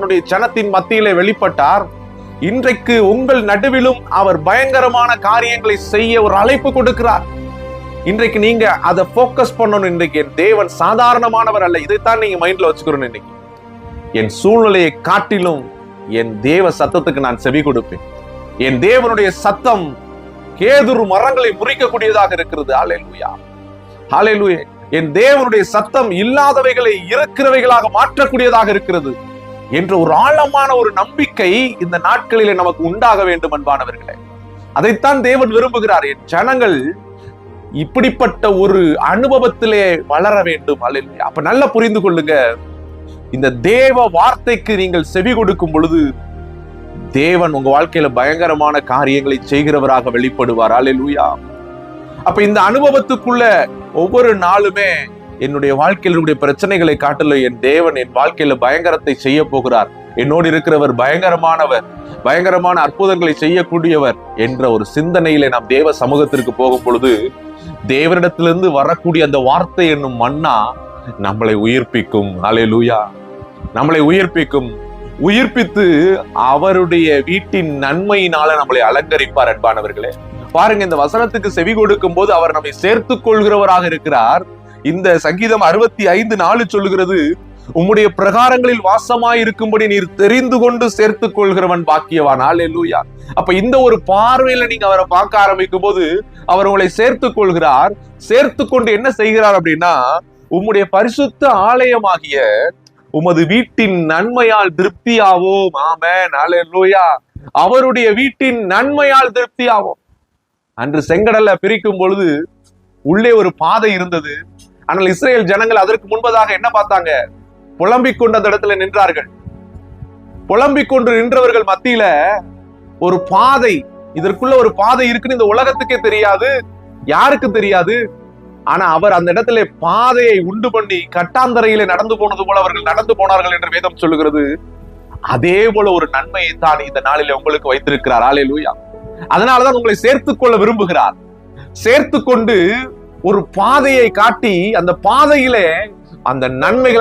தன்னுடைய ஜனத்தின் மத்தியிலே வெளிப்பட்டார். இன்றைக்கு உங்கள் நடுவிலும் அவர் பயங்கரமான காரியங்களை செய்ய ஒரு அழைப்பு கொடுக்கிறார். இன்றைக்கு நீங்க அதை போக்கஸ் பண்ணணும். இன்றைக்கு என் தேவன் சாதாரணமானவர் அல்ல. இதைத்தான் நீங்க மைண்ட்ல வச்சுக்கணும். இன்னைக்கு என் சூழ்நிலையை காட்டிலும் என் தேவ சத்தத்துக்கு நான் செவி கொடுப்பேன். என் தேவனுடைய சத்தம் கேதுரு மரங்களை முறிக்கக்கூடியதாக இருக்கிறது. ஹல்லேலூயா, ஹல்லேலூயா. என் தேவனுடைய சத்தம் இல்லாதவைகளை இருக்கிறவைகளாக மாற்றக்கூடியதாக இருக்கிறது என்ற ஒரு ஆழமான ஒரு நம்பிக்கை இந்த நாட்களிலே நமக்கு உண்டாக வேண்டும் அன்பானவர்களே. அதைத்தான் தேவன் விரும்புகிறார். என் ஜனங்கள் இப்படிப்பட்ட ஒரு அனுபவத்திலே வளர வேண்டும். ஹல்லேலூயா. அப்ப நல்லா புரிந்து கொள்ளுங்க, இந்த தேவ வார்த்தைக்கு நீங்கள் செவி கொடுக்கும் பொழுது தேவன் உங்க வாழ்க்கையில பயங்கரமான காரியங்களை செய்கிறவராக வெளிப்படுவார். ஹல்லேலூயா. அப்ப இந்த அனுபவத்துக்குள்ள ஒவ்வொரு நாளுமே என்னுடைய வாழ்க்கையிலுடைய பிரச்சனைகளை காட்டல என் தேவன் என் வாழ்க்கையில பயங்கரத்தை செய்ய போகிறார். என்னோடு இருக்கிறவர் பயங்கரமானவர், பயங்கரமான அற்புதங்களை செய்யக்கூடியவர் என்ற ஒரு சிந்தனையில நாம் தேவ சமூகத்திற்கு போகும் பொழுது தேவனிடத்திலிருந்து வரக்கூடிய அந்த வார்த்தை என்னும் மன்னா நம்மளை உயிர்ப்பிக்கும். ஹல்லேலூயா. நம்மளை உயிர்ப்பிக்கும். உயிர்ப்பித்து அவருடைய வீட்டின் நன்மையினால நம்மளை அலங்கரிப்பார். அன்பானவர்களே, பாருங்க, இந்த வசனத்துக்கு செவி கொடுக்கும் போது அவர் நம்மை சேர்த்துக் கொள்கிறவராக இருக்கிறார். இந்த சங்கீதம் 65:4 சொல்லுகிறது, உம்முடைய பிரகாரங்களில் வாசமாய் இருக்கும்படி நீர் தெரிந்து கொண்டு சேர்த்துக் கொள்கிறவன் பாக்கியவான். ஹல்லேலூயா. அப்ப இந்த ஒரு பார்வையில நீங்க அவரை பார்க்க ஆரம்பிக்கும் போது அவர் உங்களை சேர்த்துக் கொள்கிறார். சேர்த்து கொண்டு என்ன செய்கிறார் அப்படின்னா, உம்முடைய பரிசுத்த ஆலயமாகிய உமது வீட்டின் நன்மையால் திருப்தியாவோம். ஆமென், ஹல்லேலூயா. அவருடைய வீட்டின் நன்மையால் திருப்தியாவோம். அன்று செங்கடல்ல பிரிக்கும் பொழுது உள்ளே ஒரு பாதை இருந்தது. ஆனால் இஸ்ரேல் ஜனங்கள் அதற்கு முன்பதாக என்ன பார்த்தாங்க? புலம்பிக் கொண்டு அந்த இடத்துல நின்றார்கள். புலம்பிக் கொண்டு நின்றவர்கள் மத்தியில ஒரு பாதை, இதற்குள்ள ஒரு பாதை இருக்குன்னு இந்த உலகத்துக்கே தெரியாது, யாருக்கு தெரியாது. ஆனா அவர் அந்த இடத்துல பாதையை உண்டு பண்ணி கட்டாந்தரையில நடந்து போனது போல அவர்கள் நடந்து போனார்கள் என்று வேதம் சொல்லுகிறது. அதே போல ஒரு நன்மையை தான் இந்த நாளில உங்களுக்கு வைத்திருக்கிறார். ஹல்லேலூயா. அதனாலதான் உங்களை சேர்த்துக் கொள்ள விரும்புகிறார். சேர்த்து கொண்டு ஒரு பாதையை காட்டி அந்த பாதையிலே அந்த நன்மைகள்